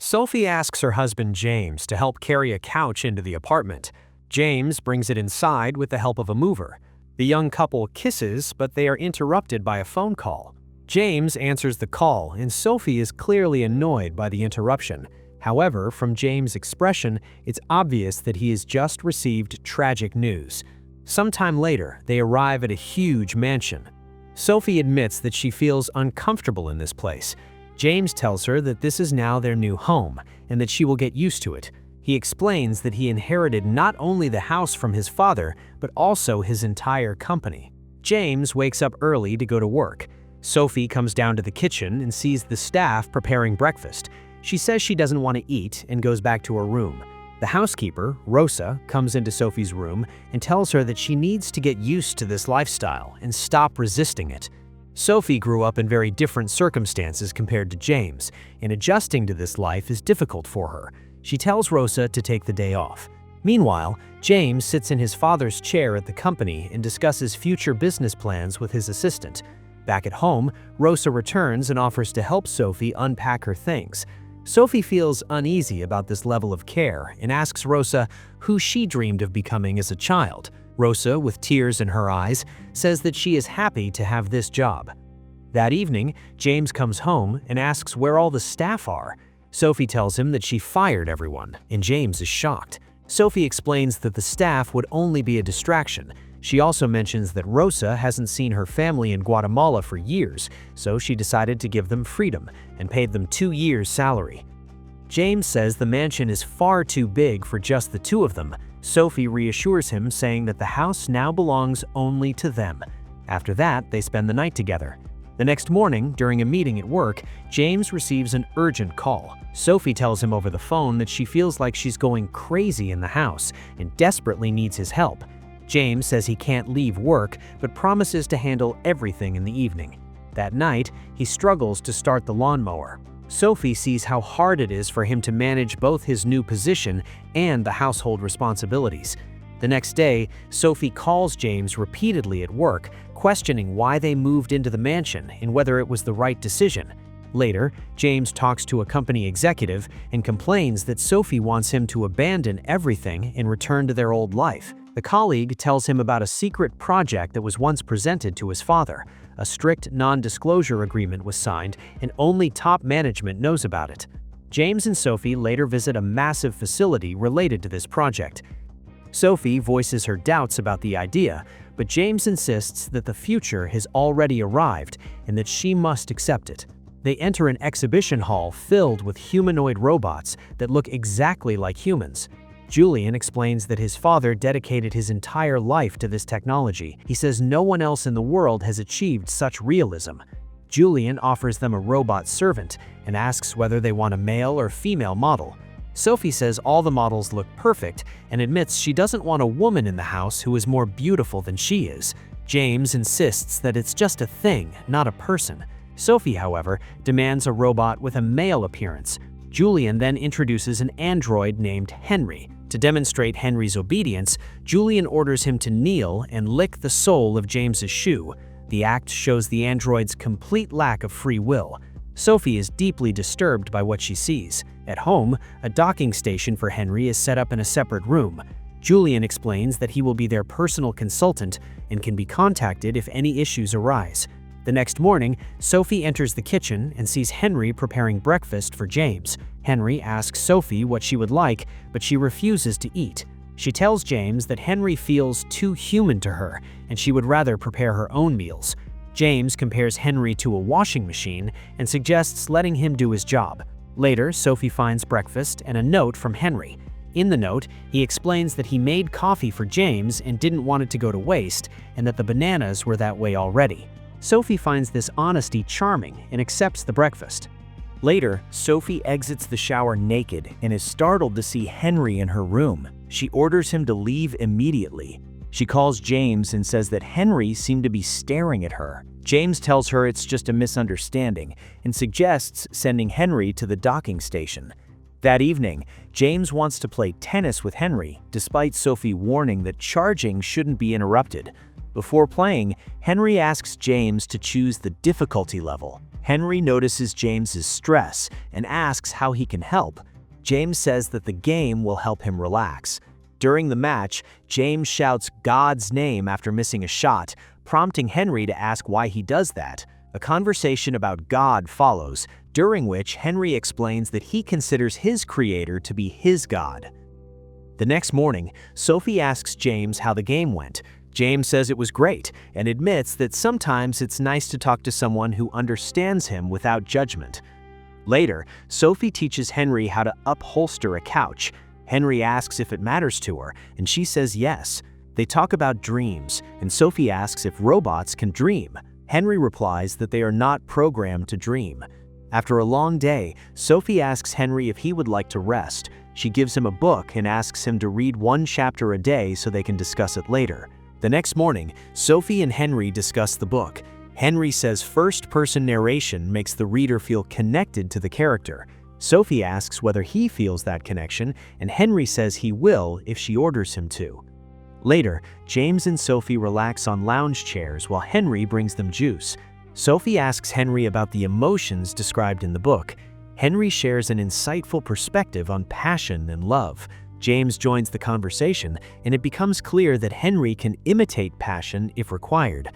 Sophie asks her husband James to help carry a couch into the apartment. James brings it inside with the help of a mover. The young couple kisses, but they are interrupted by a phone call. James answers the call, and Sophie is clearly annoyed by the interruption. However, from James' expression, it's obvious that he has just received tragic news. Sometime later, they arrive at a huge mansion. Sophie admits that she feels uncomfortable in this place. James tells her that this is now their new home, and that she will get used to it. He explains that he inherited not only the house from his father, but also his entire company. James wakes up early to go to work. Sophie comes down to the kitchen and sees the staff preparing breakfast. She says she doesn't want to eat and goes back to her room. The housekeeper, Rosa, comes into Sophie's room and tells her that she needs to get used to this lifestyle and stop resisting it. Sophie grew up in very different circumstances compared to James, and adjusting to this life is difficult for her. She tells Rosa to take the day off. Meanwhile, James sits in his father's chair at the company and discusses future business plans with his assistant. Back at home, Rosa returns and offers to help Sophie unpack her things. Sophie feels uneasy about this level of care and asks Rosa who she dreamed of becoming as a child. Rosa, with tears in her eyes, says that she is happy to have this job. That evening, James comes home and asks where all the staff are. Sophie tells him that she fired everyone, and James is shocked. Sophie explains that the staff would only be a distraction. She also mentions that Rosa hasn't seen her family in Guatemala for years, so she decided to give them freedom and paid them 2 years' salary. James says the mansion is far too big for just the two of them. Sophie reassures him, saying that the house now belongs only to them. After that, they spend the night together. The next morning, during a meeting at work, James receives an urgent call. Sophie tells him over the phone that she feels like she's going crazy in the house and desperately needs his help. James says he can't leave work, but promises to handle everything in the evening. That night, he struggles to start the lawnmower. Sophie sees how hard it is for him to manage both his new position and the household responsibilities. The next day, Sophie calls James repeatedly at work, questioning why they moved into the mansion and whether it was the right decision. Later, James talks to a company executive and complains that Sophie wants him to abandon everything and return to their old life. The colleague tells him about a secret project that was once presented to his father. A strict non-disclosure agreement was signed, and only top management knows about it. James and Sophie later visit a massive facility related to this project. Sophie voices her doubts about the idea, but James insists that the future has already arrived and that she must accept it. They enter an exhibition hall filled with humanoid robots that look exactly like humans. Julian explains that his father dedicated his entire life to this technology. He says no one else in the world has achieved such realism. Julian offers them a robot servant and asks whether they want a male or female model. Sophie says all the models look perfect and admits she doesn't want a woman in the house who is more beautiful than she is. James insists that it's just a thing, not a person. Sophie, however, demands a robot with a male appearance. Julian then introduces an android named Henry. To demonstrate Henry's obedience, Julian orders him to kneel and lick the sole of James's shoe. The act shows the android's complete lack of free will. Sophie is deeply disturbed by what she sees. At home, a docking station for Henry is set up in a separate room. Julian explains that he will be their personal consultant and can be contacted if any issues arise. The next morning, Sophie enters the kitchen and sees Henry preparing breakfast for James. Henry asks Sophie what she would like, but she refuses to eat. She tells James that Henry feels too human to her, and she would rather prepare her own meals. James compares Henry to a washing machine and suggests letting him do his job. Later, Sophie finds breakfast and a note from Henry. In the note, he explains that he made coffee for James and didn't want it to go to waste, and that the bananas were that way already. Sophie finds this honesty charming and accepts the breakfast. Later, Sophie exits the shower naked and is startled to see Henry in her room. She orders him to leave immediately. She calls James and says that Henry seemed to be staring at her. James tells her it's just a misunderstanding and suggests sending Henry to the docking station. That evening, James wants to play tennis with Henry, despite Sophie warning that charging shouldn't be interrupted. Before playing, Henry asks James to choose the difficulty level. Henry notices James's stress and asks how he can help. James says that the game will help him relax. During the match, James shouts God's name after missing a shot, prompting Henry to ask why he does that. A conversation about God follows, during which Henry explains that he considers his creator to be his God. The next morning, Sophie asks James how the game went. James says it was great and admits that sometimes it's nice to talk to someone who understands him without judgment. Later, Sophie teaches Henry how to upholster a couch. Henry asks if it matters to her, and she says yes. They talk about dreams, and Sophie asks if robots can dream. Henry replies that they are not programmed to dream. After a long day, Sophie asks Henry if he would like to rest. She gives him a book and asks him to read one chapter a day so they can discuss it later. The next morning, Sophie and Henry discuss the book. Henry says first-person narration makes the reader feel connected to the character. Sophie asks whether he feels that connection, and Henry says he will if she orders him to. Later, James and Sophie relax on lounge chairs while Henry brings them juice. Sophie asks Henry about the emotions described in the book. Henry shares an insightful perspective on passion and love. James joins the conversation, and it becomes clear that Henry can imitate passion if required.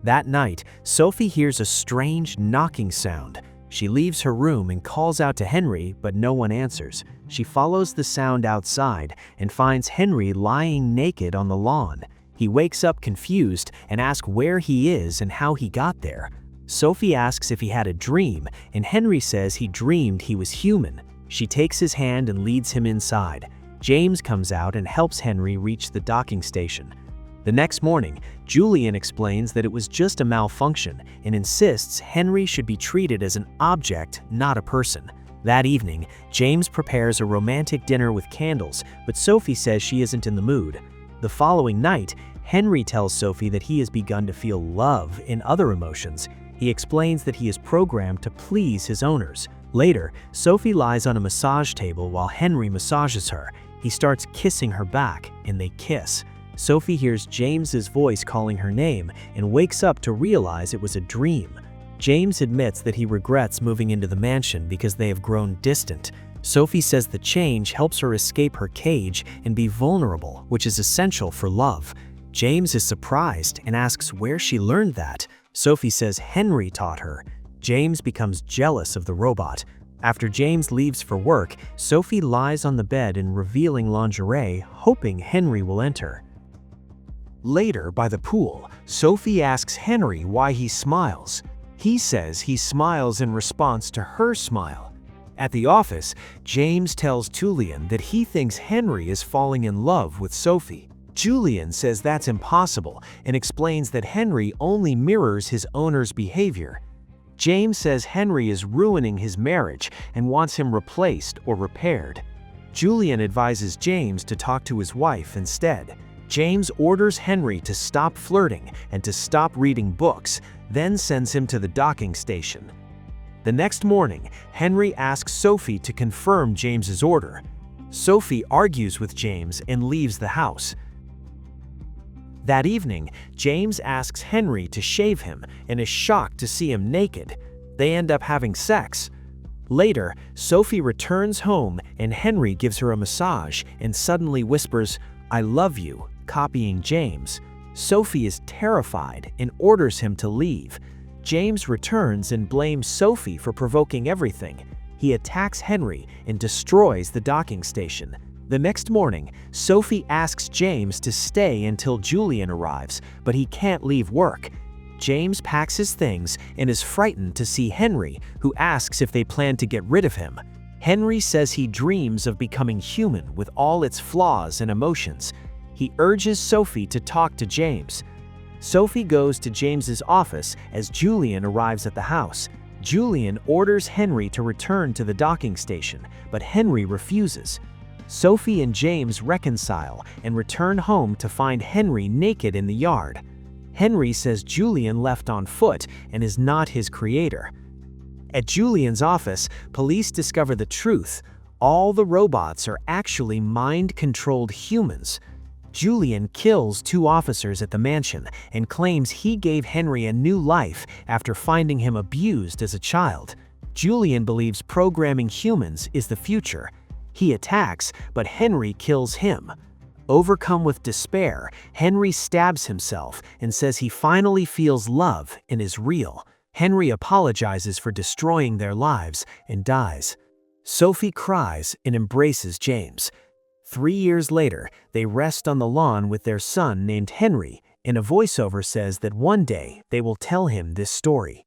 That night, Sophie hears a strange knocking sound. She leaves her room and calls out to Henry, but no one answers. She follows the sound outside and finds Henry lying naked on the lawn. He wakes up confused and asks where he is and how he got there. Sophie asks if he had a dream, and Henry says he dreamed he was human. She takes his hand and leads him inside. James comes out and helps Henry reach the docking station. The next morning, Julian explains that it was just a malfunction and insists Henry should be treated as an object, not a person. That evening, James prepares a romantic dinner with candles, but Sophie says she isn't in the mood. The following night, Henry tells Sophie that he has begun to feel love in other emotions. He explains that he is programmed to please his owners. Later, Sophie lies on a massage table while Henry massages her. He starts kissing her back, and they kiss. Sophie hears James's voice calling her name and wakes up to realize it was a dream. James admits that he regrets moving into the mansion because they have grown distant. Sophie says the change helps her escape her cage and be vulnerable, which is essential for love. James is surprised and asks where she learned that. Sophie says Henry taught her. James becomes jealous of the robot. After James leaves for work, Sophie lies on the bed in revealing lingerie, hoping Henry will enter. Later, by the pool, Sophie asks Henry why he smiles. He says he smiles in response to her smile. At the office, James tells Julian that he thinks Henry is falling in love with Sophie. Julian says that's impossible and explains that Henry only mirrors his owner's behavior. James says Henry is ruining his marriage and wants him replaced or repaired. Julian advises James to talk to his wife instead. James orders Henry to stop flirting and to stop reading books, then sends him to the docking station. The next morning, Henry asks Sophie to confirm James's order. Sophie argues with James and leaves the house. That evening, James asks Henry to shave him and is shocked to see him naked. They end up having sex. Later, Sophie returns home and Henry gives her a massage and suddenly whispers, "I love you," copying James. Sophie is terrified and orders him to leave. James returns and blames Sophie for provoking everything. He attacks Henry and destroys the docking station. The next morning, Sophie asks James to stay until Julian arrives, but he can't leave work. James packs his things and is frightened to see Henry, who asks if they plan to get rid of him. Henry says he dreams of becoming human with all its flaws and emotions. He urges Sophie to talk to James. Sophie goes to James's office as Julian arrives at the house. Julian orders Henry to return to the docking station, but Henry refuses. Sophie and James reconcile and return home to find Henry naked in the yard. Henry says Julian left on foot and is not his creator. At Julian's office, police discover the truth. All the robots are actually mind-controlled humans. Julian kills 2 officers at the mansion and claims he gave Henry a new life after finding him abused as a child. Julian believes programming humans is the future. He attacks, but Henry kills him. Overcome with despair, Henry stabs himself and says he finally feels love and is real. Henry apologizes for destroying their lives and dies. Sophie cries and embraces James. 3 years later, they rest on the lawn with their son named Henry, and a voiceover says that one day they will tell him this story.